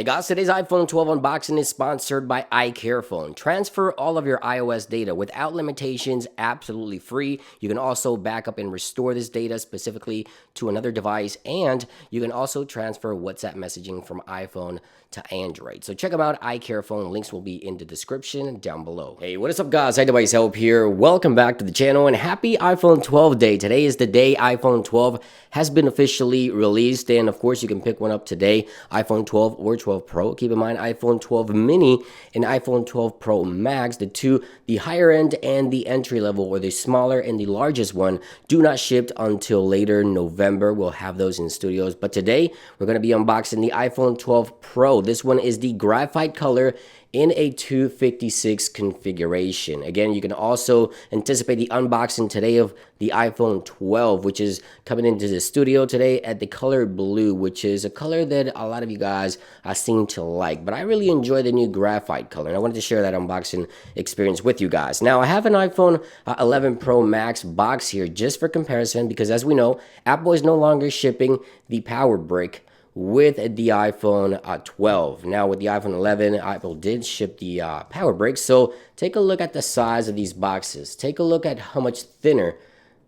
Hey guys, today's iPhone 12 unboxing is sponsored by iCareFone. Transfer all of your iOS data without limitations, absolutely free. You can also back up and restore this data specifically to another device, and you can also transfer WhatsApp messaging from iPhone to Android. So check them out, iCareFone. Links will be in the description down below. Hey, what is up guys? iDevice Help here. Welcome back to the channel and happy iPhone 12 day. Today is the day iPhone 12 has been officially released, and of course you can pick one up today, iPhone 12 or 12 Pro. Keep in mind iPhone 12 mini and iPhone 12 Pro Max, the higher end and the entry level, or the smaller and the largest one, do not ship until later November. We'll have those in studios, but today we're going to be unboxing the iPhone 12 Pro. This one is the graphite color in a 256 configuration. Again, you can also anticipate the unboxing today of the iPhone 12, which is coming into the studio today at the color blue, which is a color that a lot of you guys seem to like. But I really enjoy the new graphite color, and I wanted to share that unboxing experience with you guys. Now, I have an iPhone 11 Pro Max box here just for comparison, because as we know, Apple is no longer shipping the power brick with the iPhone 12. Now with the iPhone 11, Apple did ship the power brick. So take a look at the size of these boxes. Take a look at how much thinner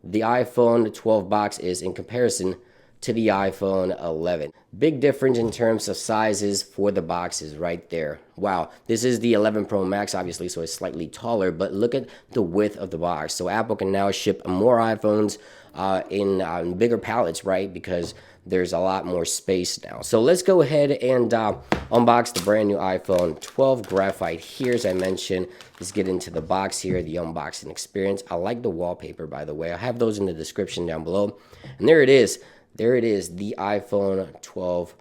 the iPhone 12 box is in comparison to the iPhone 11. Big difference in terms of sizes for the boxes right there. Wow, this is the 11 Pro Max obviously, so it's slightly taller, but look at the width of the box. So Apple can now ship more iPhones in bigger pallets, right? Because there's a lot more space now. So let's go ahead and unbox the brand new iPhone 12 Graphite here. As I mentioned, let's get into the box here, the unboxing experience. I like the wallpaper, by the way. I have those in the description down below. And there it is. There it is, the iPhone 12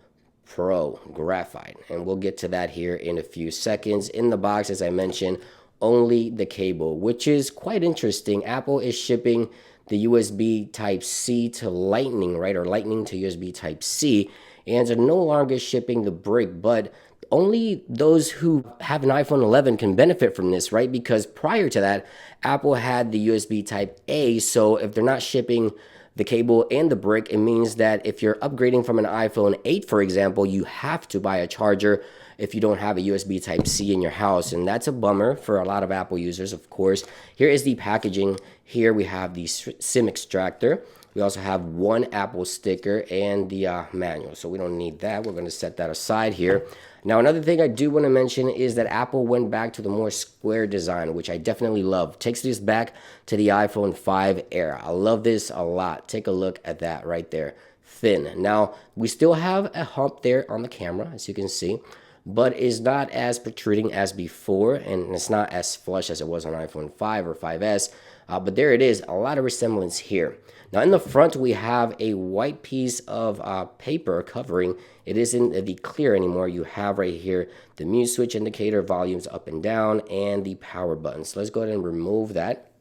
Pro Graphite. And we'll get to that here in a few seconds. In the box, as I mentioned, only the cable, which is quite interesting. Apple is shipping the USB Type-C to Lightning, right? Or Lightning to USB Type-C. And they're no longer shipping the brick, but only those who have an iPhone 11 can benefit from this, right? Because prior to that, Apple had the USB Type-A. So if they're not shipping the cable and the brick, it means that if you're upgrading from an iPhone 8, for example, you have to buy a charger if you don't have a USB Type-C in your house, and that's a bummer for a lot of Apple users, of course. Here is the packaging. Here we have the SIM extractor. We also have one Apple sticker and the manual, so we don't need that. We're going to set that aside here. Now, another thing I do want to mention is that Apple went back to the more square design, which I definitely love. Takes this back to the iPhone 5 era. I love this a lot. Take a look at that right there. Thin. Now, we still have a hump there on the camera, as you can see, but it's not as protruding as before, and it's not as flush as it was on iPhone 5 or 5S. But there it is, a lot of resemblance here. Now in the front, we have a white piece of paper covering. It isn't the clear anymore. You have right here the mute switch indicator, volumes up and down, and the power button. So let's go ahead and remove that.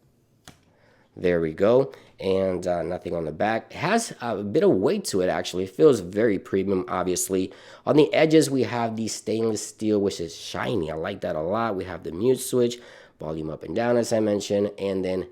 There we go. And nothing on the back. It has a bit of weight to it, actually. It feels very premium, obviously. On the edges, we have the stainless steel, which is shiny. I like that a lot. We have the mute switch, volume up and down, as I mentioned, and then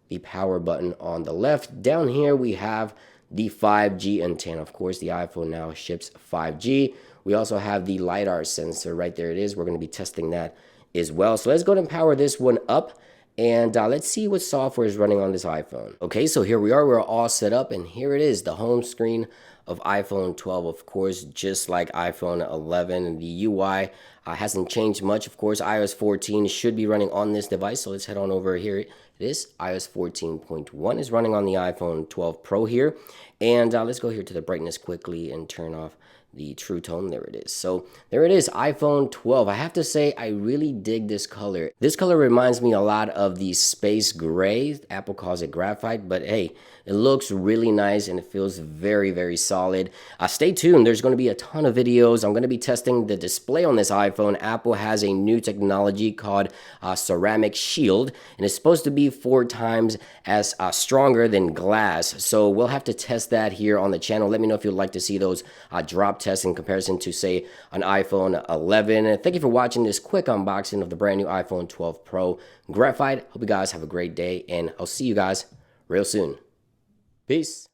the power button on the left. Down here, we have the 5G antenna. Of course, the iPhone now ships 5G. We also have the LiDAR sensor. Right there it is. We're going to be testing that as well. So let's go ahead and power this one up. And let's see what software is running on this iPhone. Okay, so here we are. We're all set up, and here it is, the home screen of iPhone 12, of course, just like iPhone 11. And the UI hasn't changed much. Of course, iOS 14 should be running on this device. So let's head on over here. It is iOS 14.1 is running on the iPhone 12 Pro here. And let's go here to the brightness quickly and turn off the true tone. There it is. So there it is, iPhone 12. I have to say, I really dig this color. This color reminds me a lot of the space gray. Apple calls it graphite, but hey, it looks really nice and it feels very, very solid. Stay tuned. There's going to be a ton of videos. I'm going to be testing the display on this iPhone. Apple has a new technology called ceramic shield, and it's supposed to be 4 times as stronger than glass. So we'll have to test that here on the channel. Let me know if you'd like to see those drop tests in comparison to, say, an iPhone 11. And thank you for watching this quick unboxing of the brand new iPhone 12 Pro Graphite. Hope you guys have a great day, and I'll see you guys real soon. Peace.